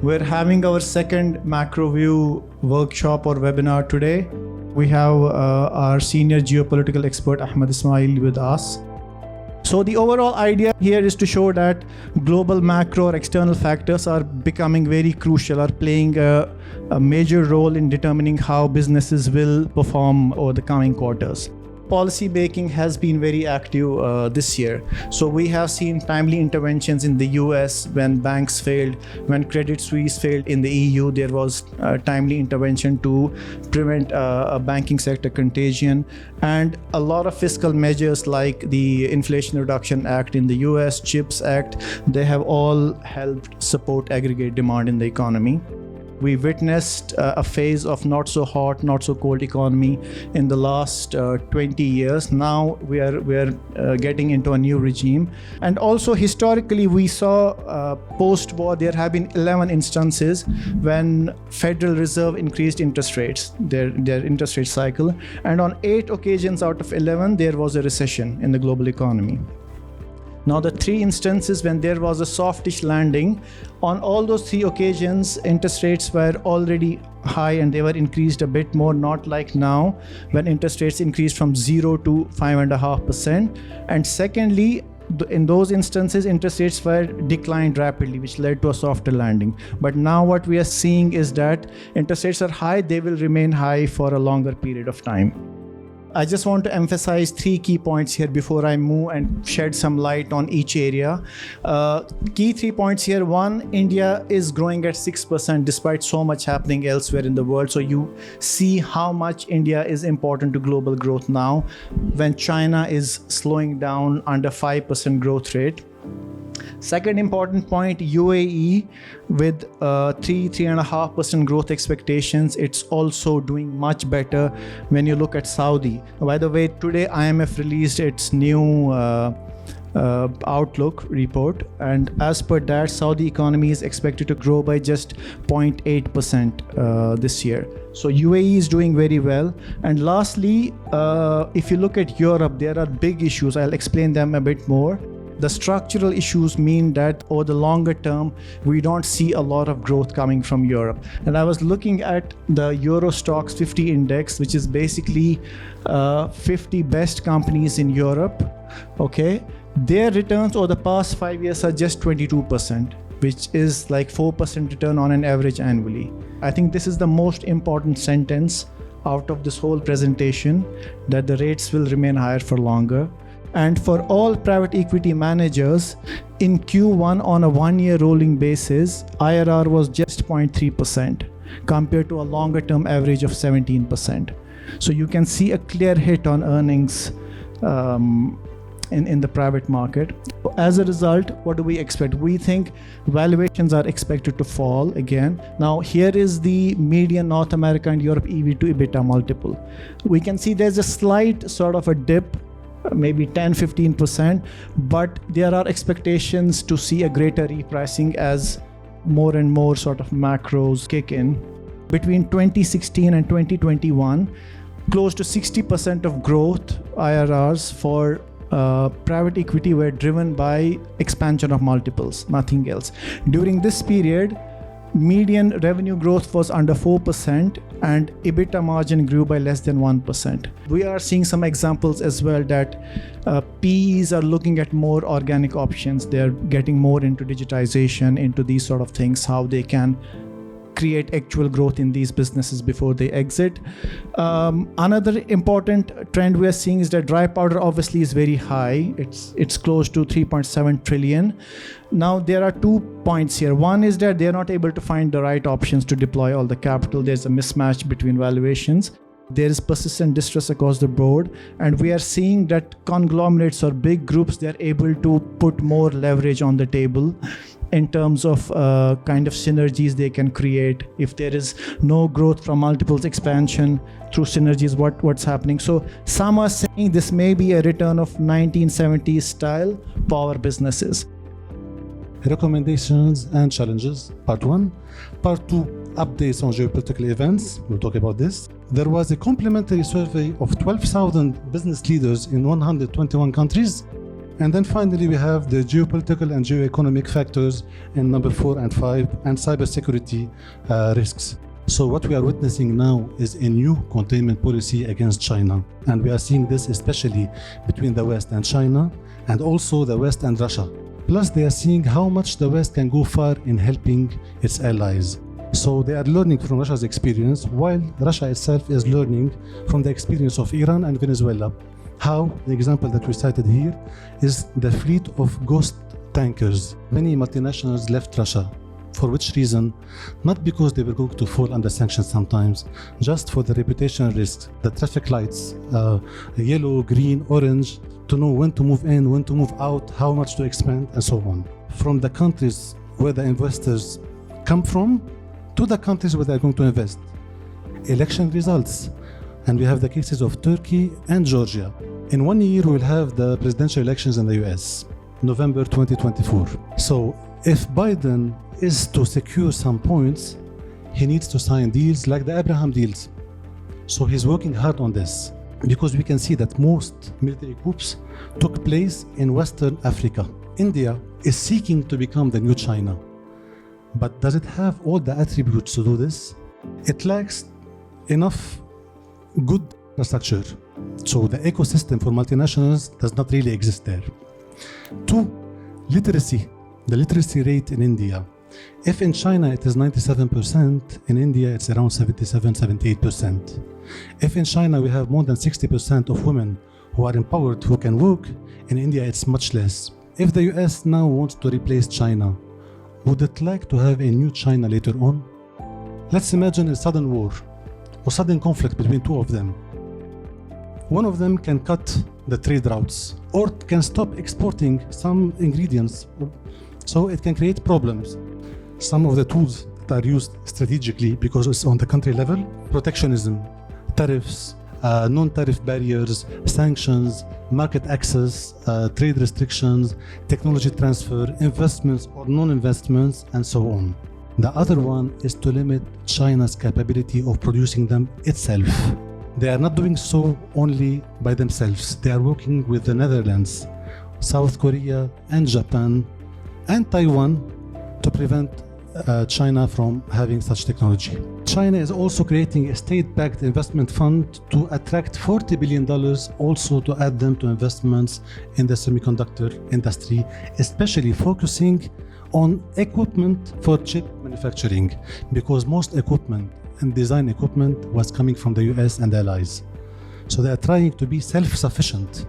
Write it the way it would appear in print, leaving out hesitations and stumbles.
We're having our second macro view workshop or webinar today. We have our senior geopolitical expert Ahmed Ismail with us. So the overall idea here is to show that global macro or external factors are becoming very crucial, are playing a major role in determining how businesses will perform over the coming quarters. Policy making has been very active this year. So we have seen timely interventions in the US when banks failed, when Credit Suisse failed in the EU, there was timely intervention to prevent a banking sector contagion. And a lot of fiscal measures like the Inflation Reduction Act in the US, CHIPS Act, they have all helped support aggregate demand in the economy. We witnessed a phase of not so hot, not so cold economy in the last 20 years. Now we are getting into a new regime. And also historically, we saw post-war, there have been 11 instances when Federal Reserve increased interest rates, their interest rate cycle. And on 8 occasions out of 11, there was a recession in the global economy. Now, the 3 instances when there was a softish landing, on all those 3 occasions, interest rates were already high and they were increased a bit more, not like now when interest rates increased from 0 to 5.5%. And secondly, in those instances, interest rates were declined rapidly, which led to a softer landing. But now what we are seeing is that interest rates are high, they will remain high for a longer period of time. I just want to emphasize 3 key points here before I move and shed some light on each area. Key 3 points here. 1, India is growing at 6% despite so much happening elsewhere in the world. So you see how much India is important to global growth now when China is slowing down under 5% growth rate. Second important point, UAE with 3.5% growth expectations. It's also doing much better when you look at Saudi. By the way, today IMF released its new outlook report, and as per that, Saudi economy is expected to grow by just 0.8% this year. So UAE is doing very well. And lastly, if you look at Europe, there are big issues. I'll explain them a bit more. The structural issues mean that over the longer term, we don't see a lot of growth coming from Europe. And I was looking at the Euro Stoxx 50 index, which is basically 50 best companies in Europe. Okay, their returns over the past 5 years are just 22%, which is like 4% return on an average annually. I think this is the most important sentence out of this whole presentation, that the rates will remain higher for longer. And for all private equity managers, in Q1 on a 1-year rolling basis, IRR was just 0.3% compared to a longer term average of 17%. So you can see a clear hit on earnings in the private market. As a result, what do we expect? We think valuations are expected to fall again. Now, here is the median North America and Europe EV to EBITDA multiple. We can see there's a slight sort of a dip, maybe 10-15%, but there are expectations to see a greater repricing as more and more sort of macros kick in. Between 2016 and 2021, close to 60% of growth IRRs for private equity were driven by expansion of multiples, nothing else. During this period, median revenue growth was under 4% and EBITDA margin grew by less than 1%. We are seeing some examples as well that PEs are looking at more organic options. They're getting more into digitization, into these sort of things, how they can create actual growth in these businesses before they exit. Another important trend we are seeing is that dry powder obviously is very high. It's close to 3.7 trillion. Now there are 2 points here. One is that they're not able to find the right options to deploy all the capital. There's a mismatch between valuations. There is persistent distress across the board, and we are seeing that conglomerates or big groups, they're able to put more leverage on the table in terms of kind of synergies they can create. If there is no growth from multiples expansion through synergies, what's happening? So some are saying this may be a return of 1970s style power businesses. Recommendations and challenges, part 1. Part 2, updates on geopolitical events. We'll talk about this. There was a complimentary survey of 12,000 business leaders in 121 countries. And then finally, we have the geopolitical and geoeconomic factors in number 4 and 5, and cybersecurity risks. So what we are witnessing now is a new containment policy against China. And we are seeing this especially between the West and China, and also the West and Russia. Plus, they are seeing how much the West can go far in helping its allies. So they are learning from Russia's experience, while Russia itself is learning from the experience of Iran and Venezuela. How, the example that we cited here, is the fleet of ghost tankers. Many multinationals left Russia. For which reason? Not because they were going to fall under sanctions sometimes, just for the reputational risks, the traffic lights, yellow, green, orange, to know when to move in, when to move out, how much to expand, and so on. From the countries where the investors come from, to the countries where they're going to invest. Election results. And we have the cases of Turkey and Georgia. In 1 year, we will have the presidential elections in the US, November 2024. So if Biden is to secure some points, he needs to sign deals like the Abraham deals. So he's working hard on this, because we can see that most military coups took place in Western Africa. India is seeking to become the new China. But does it have all the attributes to do this? It lacks enough good infrastructure. So the ecosystem for multinationals does not really exist there. 2, literacy. The literacy rate in India. If in China it is 97%, in India it's around 77-78%. If in China we have more than 60% of women who are empowered, who can work, in India it's much less. If the US now wants to replace China, would it like to have a new China later on? Let's imagine a sudden war or sudden conflict between two of them. One of them can cut the trade routes or can stop exporting some ingredients, so it can create problems. Some of the tools that are used strategically, because it's on the country level: protectionism, tariffs, non-tariff barriers, sanctions, market access, trade restrictions, technology transfer, investments or non-investments, and so on. The other one is to limit China's capability of producing them itself. They are not doing so only by themselves. They are working with the Netherlands, South Korea, and Japan, and Taiwan to prevent China from having such technology. China is also creating a state-backed investment fund to attract $40 billion, also to add them to investments in the semiconductor industry, especially focusing on equipment for chip manufacturing, because most equipment and design equipment was coming from the US and allies. So they are trying to be self-sufficient